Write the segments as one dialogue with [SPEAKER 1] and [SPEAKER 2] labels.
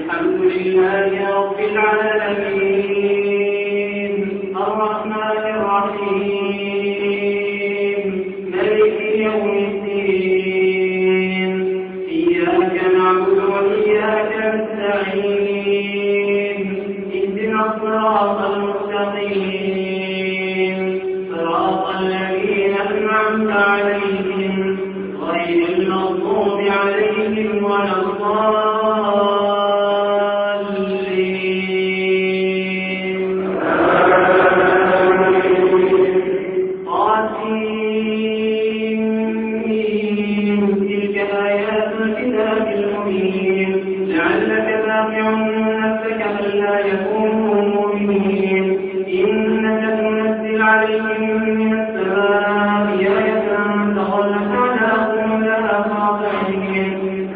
[SPEAKER 1] الحمد لله رب العالمين الرحمن الرحيم مالك يوم الدين إياك نعبد وإياك نستعين اهدنا الصراط المستقيم صراط الذين أنعمت عليهم غير المغضوب عليهم ولا الضالين. تلك آيات الكتاب المبين لعلك باقع نفسك ألا يكونوا مؤمنين إن نشأ ننزل عليهم من السماء آية فظلت أعناقهم لها خاضعين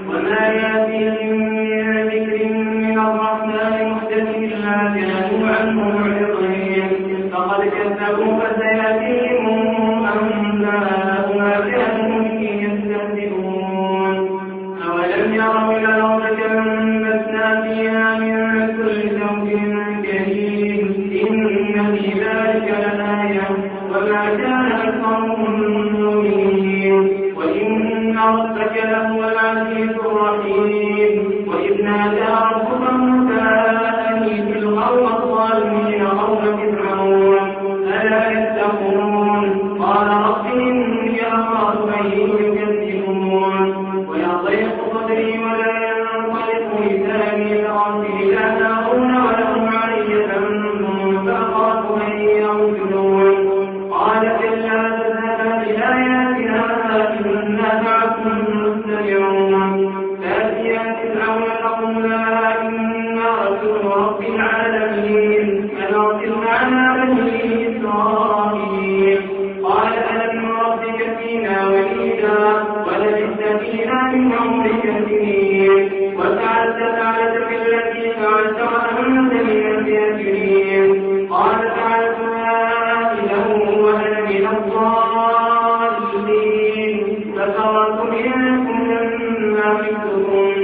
[SPEAKER 1] وما يأتيهم من ذكر من الرحمن محدث إلا كانوا عنه معرضين فقد كذبوا فسيأتيهم أنباء ما كانوا به يستهزئون أولم يروا إلى الأرض كم أنبتنا فيها من كل زوج كريم إن في ذلك لآية وما كان أكثرهم مؤمنين وإن ربك لهو العزيز الرحيم وإذ نادى ربك موسى أن ائت القوم الظالمين قوم فرعون ألا يتقون قال رب إني أخاف أن يكذبون ويضيق صدري ولا ينطلق لساني فأرسل إلى هارون ولهم علي ذنب فأخاف أن يرسلون قال كلا تذهبا بآياتنا إنا معكم مستمعون فأتيا فرعون فقولا إنا رسول رب العالمين أن أرسل معنا بني إسرائيل قال ألم نربك فينا وليدا ولبثت فينا من عمرك سنين وفعلت فعلتك التي فعلت وأنت من الكافرين قال فعلتها إذا وأنا من الضالين ففررت منكم لما خفتكم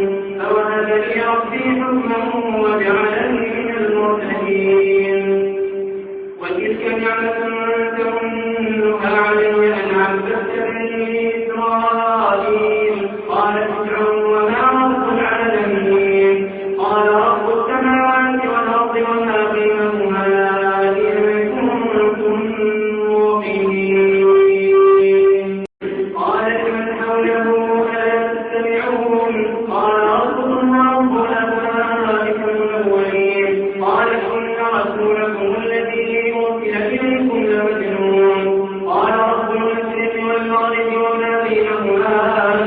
[SPEAKER 1] فوهب لي ربي حكما وجعلني من المرسلين وتلك نعمة تمنها علي أن عبدت بني إسرائيل قال فرعون وما رب العالمين قال رب السماوات والأرض وما بينهما إن كنتم موقنين قال لمن حوله ألا تستمعون قال ربكم ورب آبائكم الأولين قال إن رسولكم الذي أرسل إليكم لمجنون قال رب المشرق والمغرب وما بينهما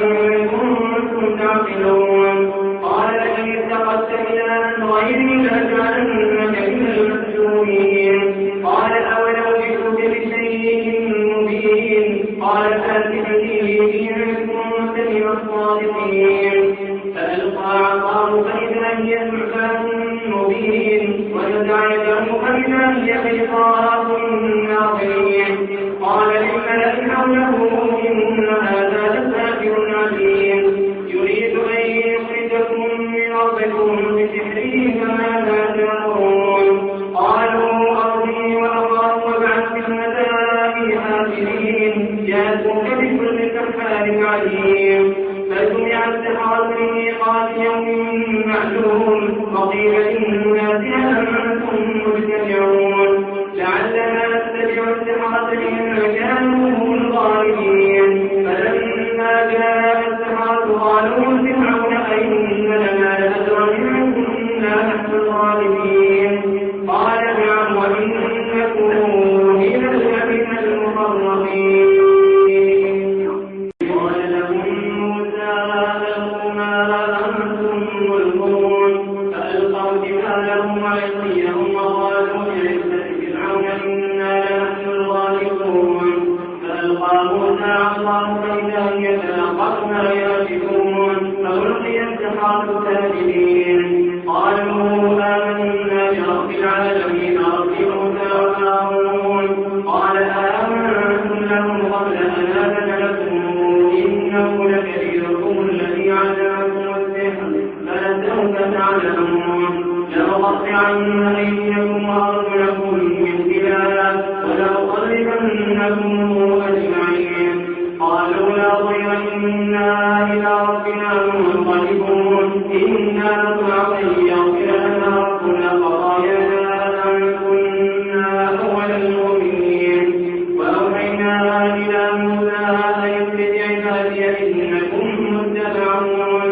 [SPEAKER 1] إن كنتم تعقلون قال لئن اتخذت إلها غيري لأجعلنك من المسجونين قال أولو جئتك بشيء مبين قال فأت به إن كنت من الصادقين فألقى عصاه فإذا هي ثعبان مبين ونزع يده فإذا هي بيضاء ناظرين قال للملأ حوله إن هذا لساحر عليم يريد أن يخرجكم من أرضكم بسحره فماذا تأمرون قالوا أرضي وأخاف وابعث في المدائن حافظين يأتوك بكل سحار عليم فجمع السحرة لميقات يوم معلوم وقيل للناس أنتم مجتمعون لعلنا نتبع السحرة إن كانوا هم الغالبين فلما جاء السحرة قالوا فرعون أئن لنا لأجرا إن كنا نحن الغالبين قال نعم وإنكم إذا لمن المقربين قال لهم موسى ألقوا ما أنتم ملقون فألقوا جبالهم وعصيهم وقالوا بعزة فرعون إنا لنحن الغالبون فألقى موسى عصاه فإذا هي تلقف ما يأفكون فألقي السحرة ساجدين قالوا آمنا برب العالمين رب موسى وهارون قال آمنتم له قبل أن آذن لكم إنه لكبيركم الذي علمكم السحر فلسوف تعلمون لأقطعن أيديكم وأرجلكم من خلاف ولأصلبنكم أجمعين. قالوا لا ضير إنا إلى ربنا منقلبون. إنا نطمع أن يغفر لنا ربنا خطايانا أن كنا أول المؤمنين. وأوحينا إلى موسى أن يخرج عبادي إنكم متبعون.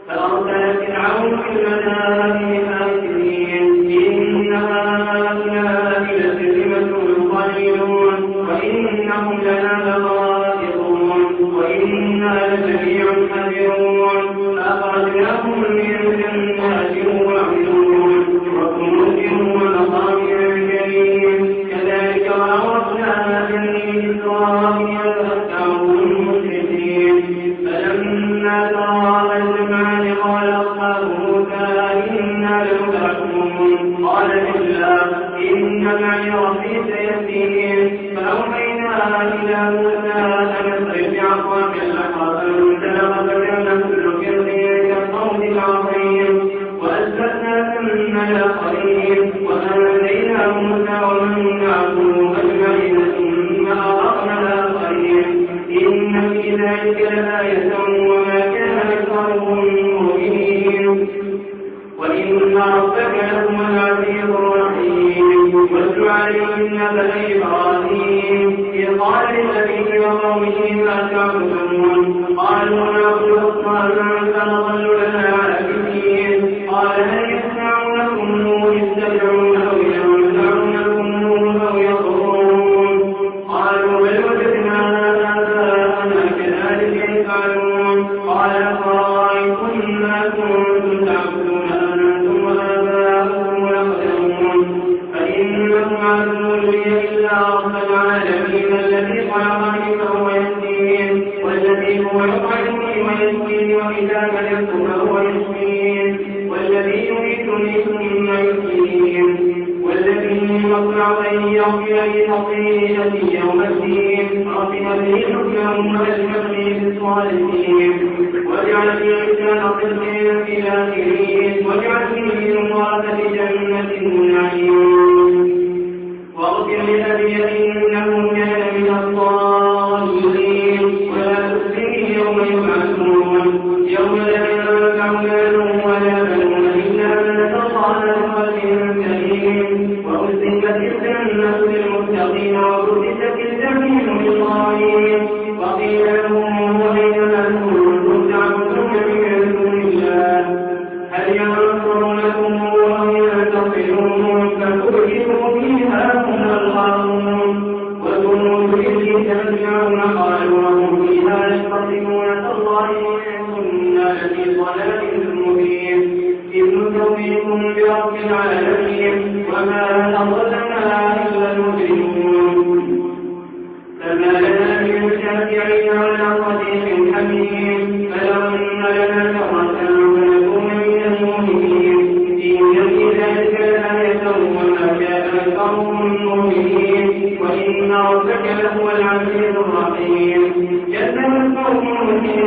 [SPEAKER 1] فأرسل فرعون في المدائن حاشرين إن هؤلاء لشرذمة قليلون وإنهم لنا لغائظون وإنا لجميع حذرون. فأخرجناهم من جنات وعيون وكنوز ومقام كريم. كذلك وأورثنا بني إسرائيل أتباعهم المشركين. فلما تراءى الجمعان قال أصحاب موسى إنا لمدركون. قال كلا إن معي ربي سيهدين. فأوحينا إلى موسى أن اضرب بعصاك البحر فانفلق فكان كل فرق كالطود العظيم وأزلفنا ثم الآخرين وأنجينا موسى ومن معه أجمعين ثم أغرقنا الآخرين. إن في ذلك لآية وما كان أكثرهم مؤمنين وإن ربك لهو العزيز الرحيم. واتل عليهم نبأ إبراهيم إذ قال لأبيه وقومه ما تعبدون. قالوا نعبد أصناما فنظل لها عاكفين. قال هل يسمعونكم إذ تدعون أو ينفعونكم أو يضرون. قالوا بل وجدنا آباءنا كذلك يفعلون. قال أفرأيتم ما كنتم تعبدون أنتم وآباؤكم الأقدمون فإنكم عدو لي إلا رب العالمين الذي خلقني فهو يهدين والذي هو يطعمني ويسقين وإذا مرضت فهو يشفين والذي يميتني ثم يحيين والذي يطمع أن يغفر لي خطيئتي يوم الدين. رب هب لي حكما وألحقني بالصالحين واجعل لي لسان صدق في الآخرين واجعلني من ورثة جنة النعيم. واغفر لأبي إنه كان من الضالين ولا تخزني يوم يبعثون يوم لا ينفع مال ولا بنون إلا من أتى الله بقلب سليم. وأزلفت الجنة للمتقين وبرزت الجحيم للغاوين. وقيل لهم وأينما كنتم تعبدون من دون الله هل ينصرونكم أو ينتصرون فكبكبوا فيها هم الغاوون. وجنود إبليس أجمعون قالوا وهم فيها يختصمون تالله إن كنا لفي ضلال مبين. إذ نسويكم برب العالمين وما أضلنا إلا المجرمون. فما لنا من شافعين ولا صديق حميم. فلو أن لنا كرة فنكون من المؤمنين. إن في ذلك لآية وما كان أكثرهم مؤمنين وإن ربك لهو العزيز الرحيم. كذب القوم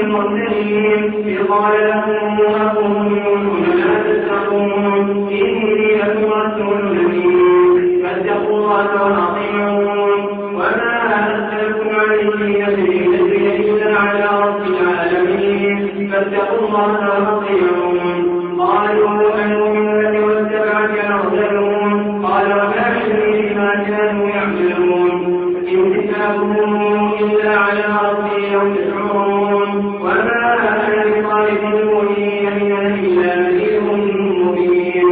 [SPEAKER 1] المرسلين إذ قال لهم أخوهم نوح لا تتقون إني لكم رسول أمين فاتقوا الله وأطيعون. وما أسألكم عليه من أجر إلا على رب العالمين فاتقوا الله وأطيعون. قالوا أنؤمن لك واتبعك الأرذلون. قال وما علمي بما كانوا يعملون إن حسابهم إلا على ربي يرجعون. وما أنا بطارد المؤمنين من إلا نذير مبين.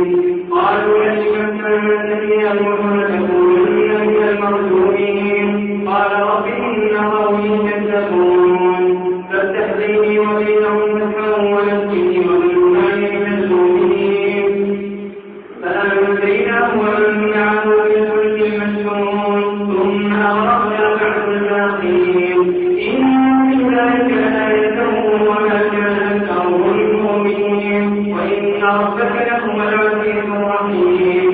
[SPEAKER 1] قالوا لئن مكنت يا محمد لتكونن من المرجومين. قال رب إن قومي كذبون فاستهزئني وبينهم فتحا ونجني ومن معي من المؤمنين. فأنجيناه ومن معه في الفلك المشحون ثم أغرقنا بعد الباقين. إن في ذلك لآية وما كان أكثرهم مؤمنين وإن ربك لهو العزيز الرحيم.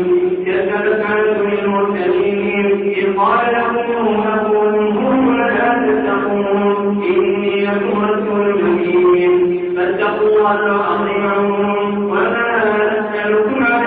[SPEAKER 1] كذبت عاد المرسلين إذ قال لهم أخوهم لا تتقون إني لكم رسول أمين فاتقوا الله وأطيعون. وما أسألكم عليه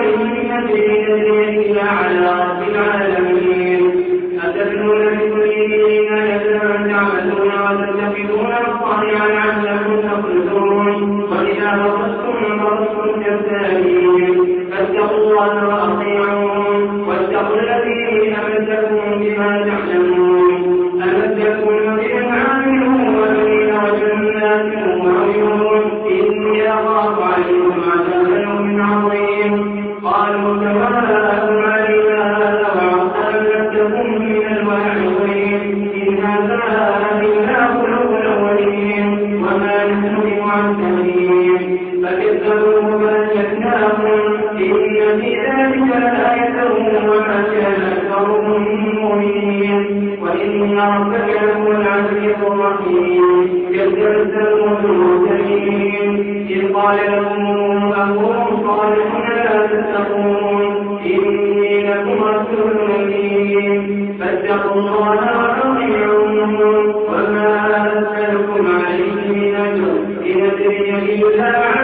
[SPEAKER 1] الرحيم كذبت ثمود المرسلين إذ قال لهم أخوهم صالح لا تتقون إني لكم رسول أمين فاتقوا الله وأطيعون وما أسألكم عليه من أجر إن أجري إلا